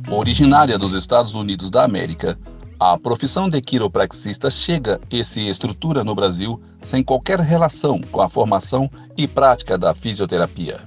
Originária dos Estados Unidos da América, a profissão de quiropraxista chega e se estrutura no Brasil sem qualquer relação com a formação e prática da fisioterapia.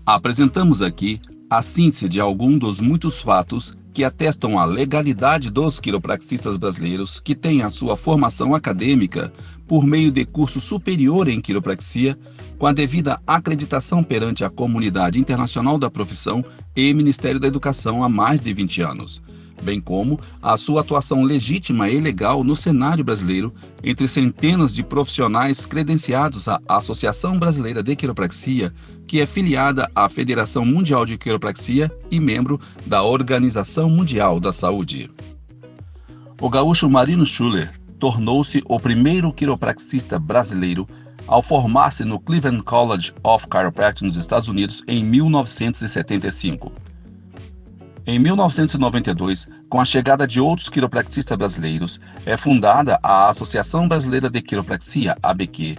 Apresentamos aqui a síntese de alguns dos muitos fatos que atestam a legalidade dos quiropraxistas brasileiros que têm a sua formação acadêmica por meio de curso superior em quiropraxia, com a devida acreditação perante a comunidade internacional da profissão e Ministério da Educação há mais de 20 anos, bem como a sua atuação legítima e legal no cenário brasileiro entre centenas de profissionais credenciados à Associação Brasileira de Quiropraxia, que é filiada à Federação Mundial de Quiropraxia e membro da Organização Mundial da Saúde. O gaúcho Marino Schuller tornou-se o primeiro quiropraxista brasileiro ao formar-se no Cleveland College of Chiropractic nos Estados Unidos em 1975. Em 1992, com a chegada de outros quiropraxistas brasileiros, é fundada a Associação Brasileira de Quiropraxia, ABQ,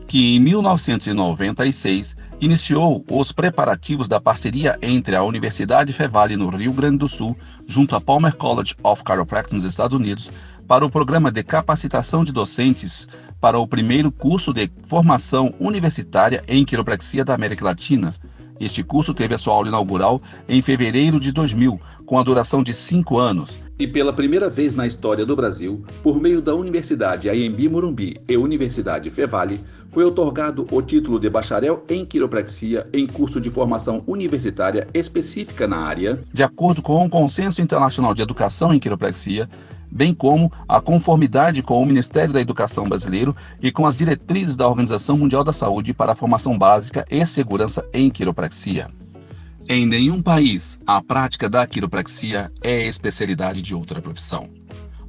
que em 1996 iniciou os preparativos da parceria entre a Universidade Fevale no Rio Grande do Sul, junto à Palmer College of Chiropractic nos Estados Unidos, para o programa de capacitação de docentes para o primeiro curso de formação universitária em quiropraxia da América Latina. Este curso teve a sua aula inaugural em fevereiro de 2000, com a duração de 5 anos. E pela primeira vez na história do Brasil, por meio da Universidade Anhembi Morumbi e Universidade Fevale, foi outorgado o título de bacharel em quiropraxia em curso de formação universitária específica na área, de acordo com o Consenso Internacional de Educação em Quiropraxia, bem como a conformidade com o Ministério da Educação brasileiro e com as diretrizes da Organização Mundial da Saúde para a formação básica e segurança em quiropraxia. Em nenhum país, a prática da quiropraxia é especialidade de outra profissão.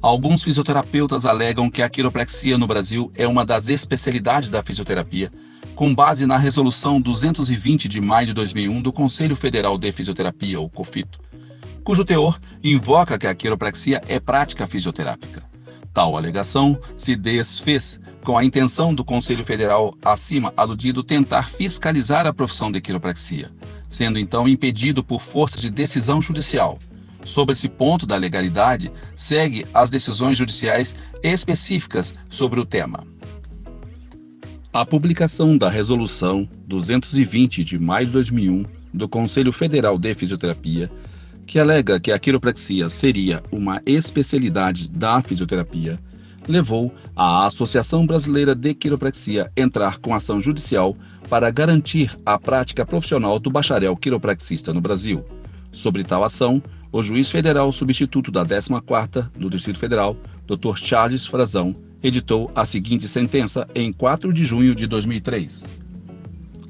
Alguns fisioterapeutas alegam que a quiropraxia no Brasil é uma das especialidades da fisioterapia, com base na Resolução 220 de maio de 2001 do Conselho Federal de Fisioterapia, o COFITO, cujo teor invoca que a quiropraxia é prática fisioterápica. Tal alegação se desfez com a intenção do Conselho Federal acima aludido tentar fiscalizar a profissão de quiropraxia, sendo então impedido por força de decisão judicial. Sobre esse ponto da legalidade, segue as decisões judiciais específicas sobre o tema. A publicação da Resolução 220 de maio de 2001 do Conselho Federal de Fisioterapia, que alega que a quiropraxia seria uma especialidade da fisioterapia, levou a Associação Brasileira de Quiropraxia a entrar com ação judicial para garantir a prática profissional do bacharel quiropraxista no Brasil. Sobre tal ação, o juiz federal substituto da 14ª do Distrito Federal, Dr. Charles Frazão, editou a seguinte sentença em 4 de junho de 2003.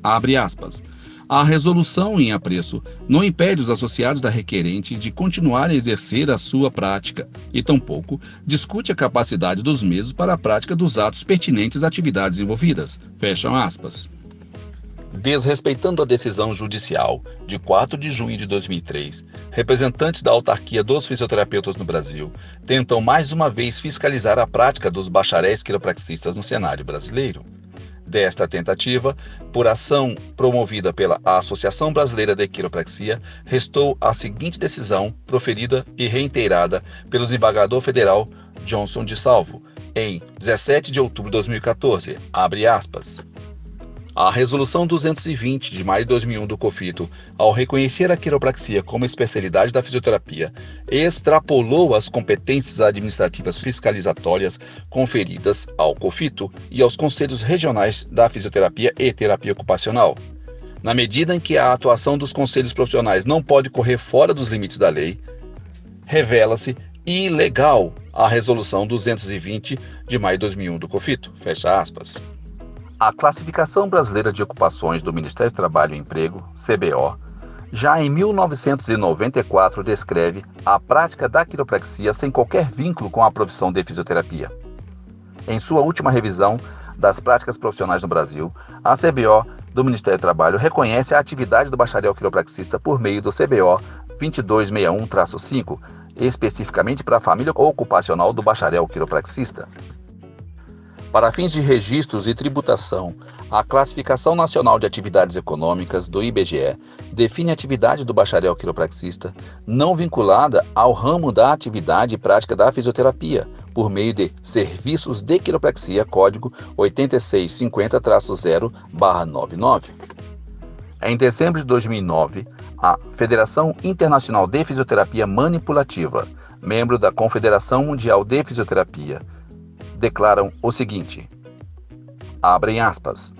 Abre aspas. A resolução em apreço não impede os associados da requerente de continuar a exercer a sua prática e tampouco discute a capacidade dos mesmos para a prática dos atos pertinentes às atividades envolvidas. Fecham aspas. Desrespeitando a decisão judicial de 4 de junho de 2003, representantes da autarquia dos fisioterapeutas no Brasil tentam mais uma vez fiscalizar a prática dos bacharéis quiropraxistas no cenário brasileiro. Desta tentativa, por ação promovida pela Associação Brasileira de Quiropraxia, restou a seguinte decisão proferida e reiterada pelo desembargador federal Johnson de Salvo, em 17 de outubro de 2014, abre aspas. A Resolução 220 de maio de 2001 do COFITO, ao reconhecer a quiropraxia como especialidade da fisioterapia, extrapolou as competências administrativas fiscalizatórias conferidas ao COFITO e aos conselhos regionais da fisioterapia e terapia ocupacional. Na medida em que a atuação dos conselhos profissionais não pode correr fora dos limites da lei, revela-se ilegal a Resolução 220 de maio de 2001 do COFITO. Fecha aspas. A Classificação Brasileira de Ocupações do Ministério do Trabalho e Emprego, CBO, já em 1994 descreve a prática da quiropraxia sem qualquer vínculo com a profissão de fisioterapia. Em sua última revisão das práticas profissionais no Brasil, a CBO do Ministério do Trabalho reconhece a atividade do bacharel quiropraxista por meio do CBO 2261-5, especificamente para a família ocupacional do bacharel quiropraxista. Para fins de registros e tributação, a Classificação Nacional de Atividades Econômicas, do IBGE, define a atividade do bacharel quiropraxista não vinculada ao ramo da atividade e prática da fisioterapia, por meio de serviços de quiropraxia, código 8650-0/99. Em dezembro de 2009, a Federação Internacional de Fisioterapia Manipulativa, membro da Confederação Mundial de Fisioterapia, declaram o seguinte, abrem aspas,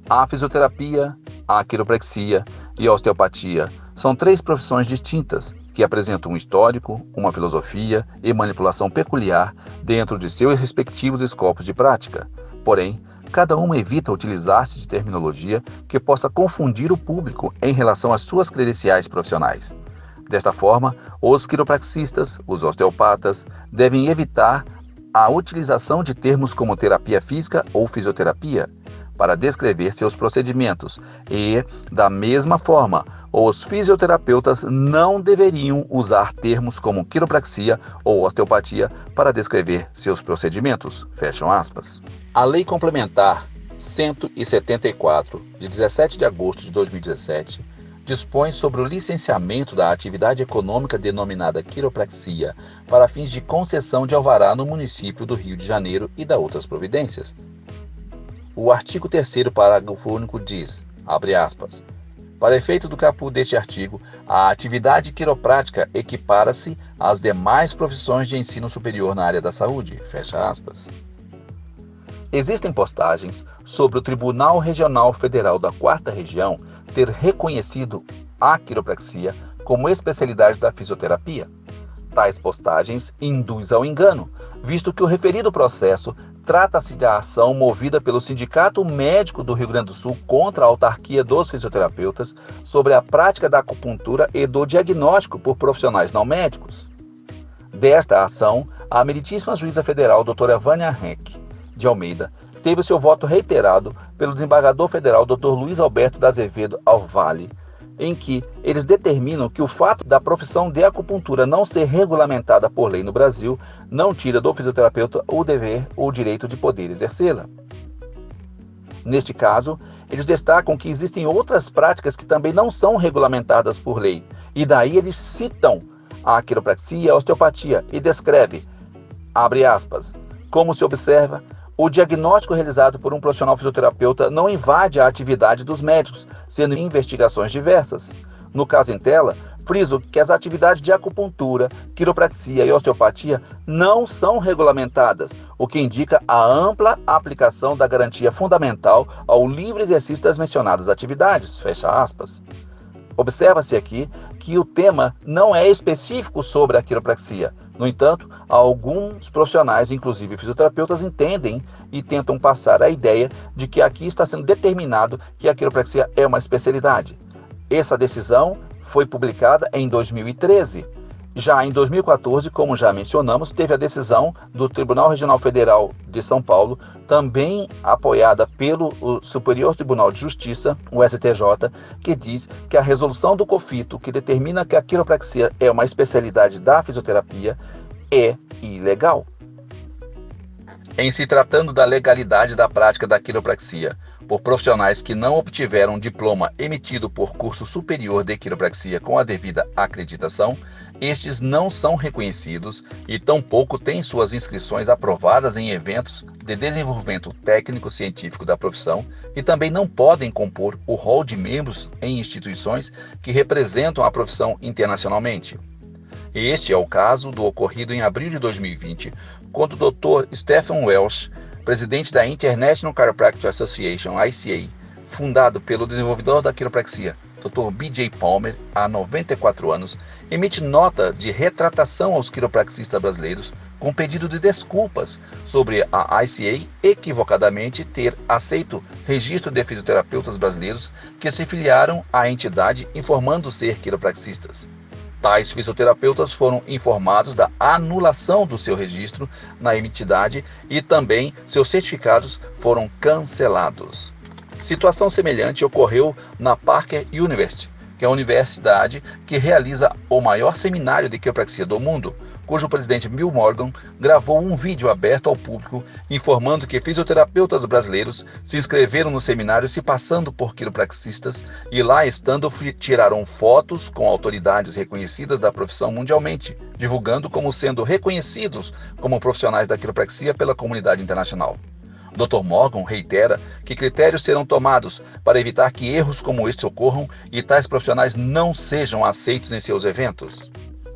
a fisioterapia, a quiropraxia e a osteopatia são 3 profissões distintas que apresentam um histórico, uma filosofia e manipulação peculiar dentro de seus respectivos escopos de prática. Porém, cada uma evita utilizar-se de terminologia que possa confundir o público em relação às suas credenciais profissionais. Desta forma, os quiropraxistas, os osteopatas, devem evitar a utilização de termos como terapia física ou fisioterapia para descrever seus procedimentos e, da mesma forma, os fisioterapeutas não deveriam usar termos como quiropraxia ou osteopatia para descrever seus procedimentos. Fecham aspas. A Lei Complementar 174, de 17 de agosto de 2017, dispõe sobre o licenciamento da atividade econômica denominada quiropraxia para fins de concessão de alvará no município do Rio de Janeiro e da outras providências. O artigo 3º, parágrafo único diz, abre aspas, para efeito do caput deste artigo, a atividade quiroprática equipara-se às demais profissões de ensino superior na área da saúde, fecha aspas. Existem postagens sobre o Tribunal Regional Federal da 4ª Região ter reconhecido a quiropraxia como especialidade da fisioterapia. Tais postagens induzem ao engano, visto que o referido processo trata-se da ação movida pelo Sindicato Médico do Rio Grande do Sul contra a autarquia dos fisioterapeutas sobre a prática da acupuntura e do diagnóstico por profissionais não médicos. Desta ação, a meritíssima juíza federal doutora Vânia Henck de Almeida teve seu voto reiterado pelo desembargador federal Dr. Luiz Alberto da Azevedo Alvale, em que eles determinam que o fato da profissão de acupuntura não ser regulamentada por lei no Brasil não tira do fisioterapeuta o dever ou o direito de poder exercê-la. Neste caso, eles destacam que existem outras práticas que também não são regulamentadas por lei, e daí eles citam a quiropraxia e a osteopatia e descreve, abre aspas, como se observa, o diagnóstico realizado por um profissional fisioterapeuta não invade a atividade dos médicos, sendo investigações diversas. No caso em tela, friso que as atividades de acupuntura, quiropraxia e osteopatia não são regulamentadas, o que indica a ampla aplicação da garantia fundamental ao livre exercício das mencionadas atividades. Fecha aspas. Observa-se aqui que o tema não é específico sobre a quiropraxia. No entanto, alguns profissionais, inclusive fisioterapeutas, entendem e tentam passar a ideia de que aqui está sendo determinado que a quiropraxia é uma especialidade. Essa decisão foi publicada em 2013. Já em 2014, como já mencionamos, teve a decisão do Tribunal Regional Federal de São Paulo, também apoiada pelo Superior Tribunal de Justiça, o STJ, que diz que a resolução do COFITO, que determina que a quiropraxia é uma especialidade da fisioterapia, é ilegal. Em se tratando da legalidade da prática da quiropraxia por profissionais que não obtiveram diploma emitido por curso superior de quiropraxia com a devida acreditação, estes não são reconhecidos e tampouco têm suas inscrições aprovadas em eventos de desenvolvimento técnico-científico da profissão e também não podem compor o rol de membros em instituições que representam a profissão internacionalmente. Este é o caso do ocorrido em abril de 2020, quando o Dr. Stephen Welsh, presidente da International Chiropractic Association, ICA, fundado pelo desenvolvedor da quiropraxia, Dr. B.J. Palmer, há 94 anos, emite nota de retratação aos quiropraxistas brasileiros com pedido de desculpas sobre a ICA equivocadamente ter aceito registro de fisioterapeutas brasileiros que se filiaram à entidade informando ser quiropraxistas. Tais fisioterapeutas foram informados da anulação do seu registro na entidade e também seus certificados foram cancelados. Situação semelhante ocorreu na Parker University, que é a universidade que realiza o maior seminário de quiropraxia do mundo, cujo presidente Bill Morgan gravou um vídeo aberto ao público informando que fisioterapeutas brasileiros se inscreveram no seminário se passando por quiropraxistas e lá estando tiraram fotos com autoridades reconhecidas da profissão mundialmente, divulgando como sendo reconhecidos como profissionais da quiropraxia pela comunidade internacional. Dr. Morgan reitera que critérios serão tomados para evitar que erros como este ocorram e tais profissionais não sejam aceitos em seus eventos.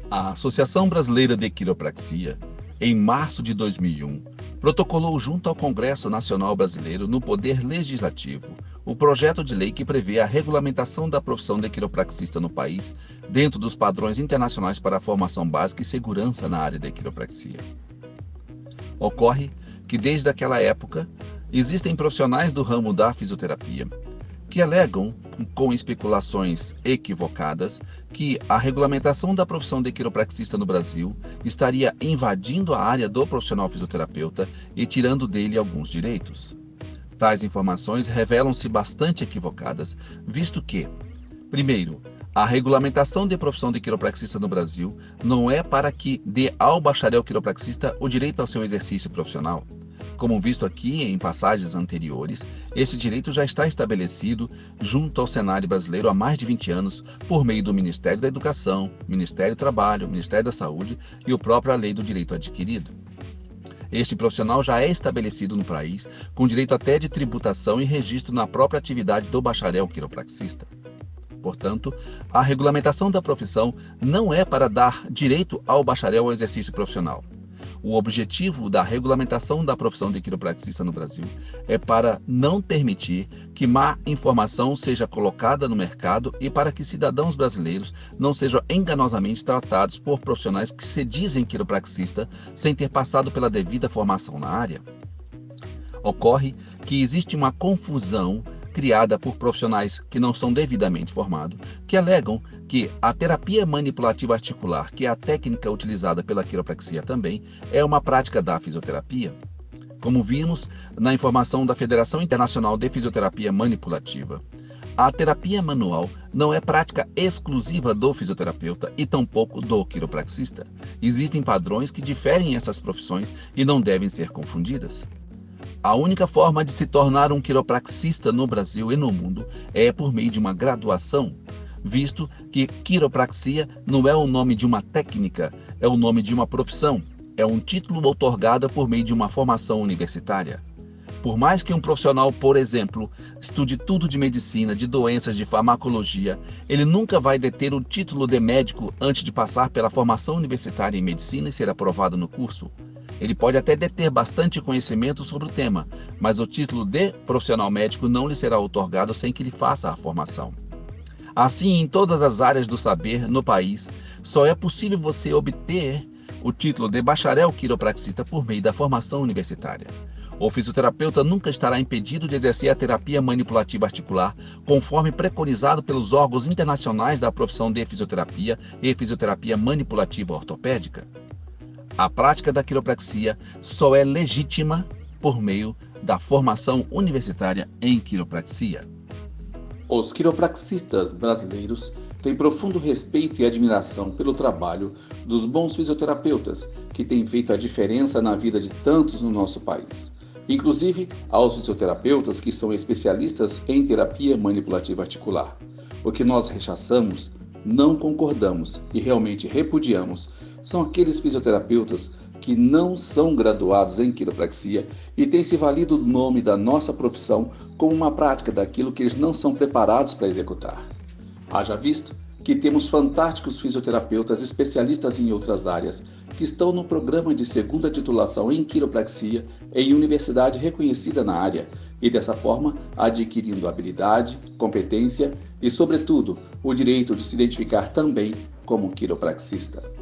A Associação Brasileira de Quiropraxia, em março de 2001, protocolou junto ao Congresso Nacional Brasileiro, no Poder Legislativo, o projeto de lei que prevê a regulamentação da profissão de quiropraxista no país, dentro dos padrões internacionais para a formação básica e segurança na área de quiropraxia. Ocorre que desde aquela época existem profissionais do ramo da fisioterapia que alegam, com especulações equivocadas, que a regulamentação da profissão de quiropraxista no Brasil estaria invadindo a área do profissional fisioterapeuta e tirando dele alguns direitos. Tais informações revelam-se bastante equivocadas, visto que, primeiro, a regulamentação de profissão de quiropraxista no Brasil não é para que dê ao bacharel quiropraxista o direito ao seu exercício profissional. Como visto aqui em passagens anteriores, esse direito já está estabelecido junto ao cenário brasileiro há mais de 20 anos por meio do Ministério da Educação, Ministério do Trabalho, Ministério da Saúde e a própria Lei do Direito Adquirido. Este profissional já é estabelecido no país, com direito até de tributação e registro na própria atividade do bacharel quiropraxista. Portanto, a regulamentação da profissão não é para dar direito ao bacharel ao exercício profissional. O objetivo da regulamentação da profissão de quiropraxista no Brasil é para não permitir que má informação seja colocada no mercado e para que cidadãos brasileiros não sejam enganosamente tratados por profissionais que se dizem quiropraxista sem ter passado pela devida formação na área. Ocorre que existe uma confusão criada por profissionais que não são devidamente formados, que alegam que a terapia manipulativa articular, que é a técnica utilizada pela quiropraxia também, é uma prática da fisioterapia. Como vimos na informação da Federação Internacional de Fisioterapia Manipulativa, a terapia manual não é prática exclusiva do fisioterapeuta e tampouco do quiropraxista. Existem padrões que diferem essas profissões e não devem ser confundidas. A única forma de se tornar um quiropraxista no Brasil e no mundo é por meio de uma graduação, visto que quiropraxia não é o nome de uma técnica, é o nome de uma profissão, é um título outorgado por meio de uma formação universitária. Por mais que um profissional, por exemplo, estude tudo de medicina, de doenças, de farmacologia, ele nunca vai deter o título de médico antes de passar pela formação universitária em medicina e ser aprovado no curso. Ele pode até deter bastante conhecimento sobre o tema, mas o título de profissional médico não lhe será outorgado sem que ele faça a formação. Assim, em todas as áreas do saber no país, só é possível você obter o título de bacharel quiropraxista por meio da formação universitária. O fisioterapeuta nunca estará impedido de exercer a terapia manipulativa articular, conforme preconizado pelos órgãos internacionais da profissão de fisioterapia e fisioterapia manipulativa ortopédica. A prática da quiropraxia só é legítima por meio da formação universitária em quiropraxia. Os quiropraxistas brasileiros têm profundo respeito e admiração pelo trabalho dos bons fisioterapeutas que têm feito a diferença na vida de tantos no nosso país. Inclusive aos fisioterapeutas que são especialistas em terapia manipulativa articular. O que nós rechaçamos, não concordamos e realmente repudiamos são aqueles fisioterapeutas que não são graduados em quiropraxia e têm se valido do nome da nossa profissão como uma prática daquilo que eles não são preparados para executar. Haja visto que temos fantásticos fisioterapeutas especialistas em outras áreas que estão no programa de segunda titulação em quiropraxia em universidade reconhecida na área e dessa forma adquirindo habilidade, competência e, sobretudo, o direito de se identificar também como quiropraxista.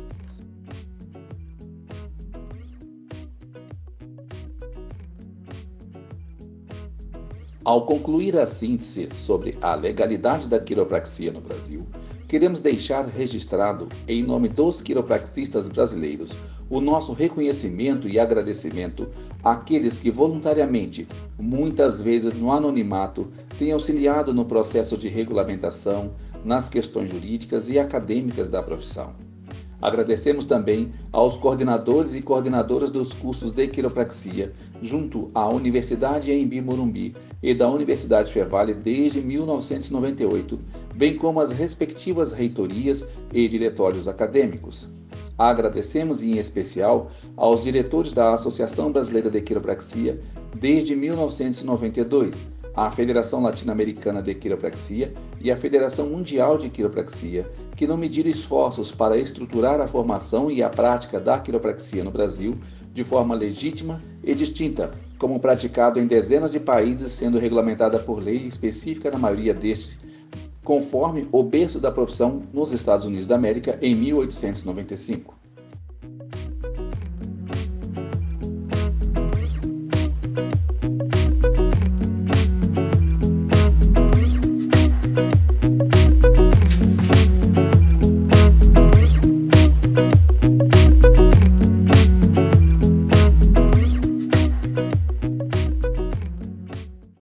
Ao concluir a síntese sobre a legalidade da quiropraxia no Brasil, queremos deixar registrado, em nome dos quiropraxistas brasileiros, o nosso reconhecimento e agradecimento àqueles que voluntariamente, muitas vezes no anonimato, têm auxiliado no processo de regulamentação, nas questões jurídicas e acadêmicas da profissão. Agradecemos também aos coordenadores e coordenadoras dos cursos de quiropraxia, junto à Universidade Anhembi Morumbi e da Universidade Fevale desde 1998, bem como as respectivas reitorias e diretórios acadêmicos. Agradecemos em especial aos diretores da Associação Brasileira de Quiropraxia desde 1992, a Federação Latino-Americana de Quiropraxia e a Federação Mundial de Quiropraxia, que não mediram esforços para estruturar a formação e a prática da quiropraxia no Brasil de forma legítima e distinta, como praticado em dezenas de países, sendo regulamentada por lei específica na maioria destes, conforme o berço da profissão nos Estados Unidos da América em 1895.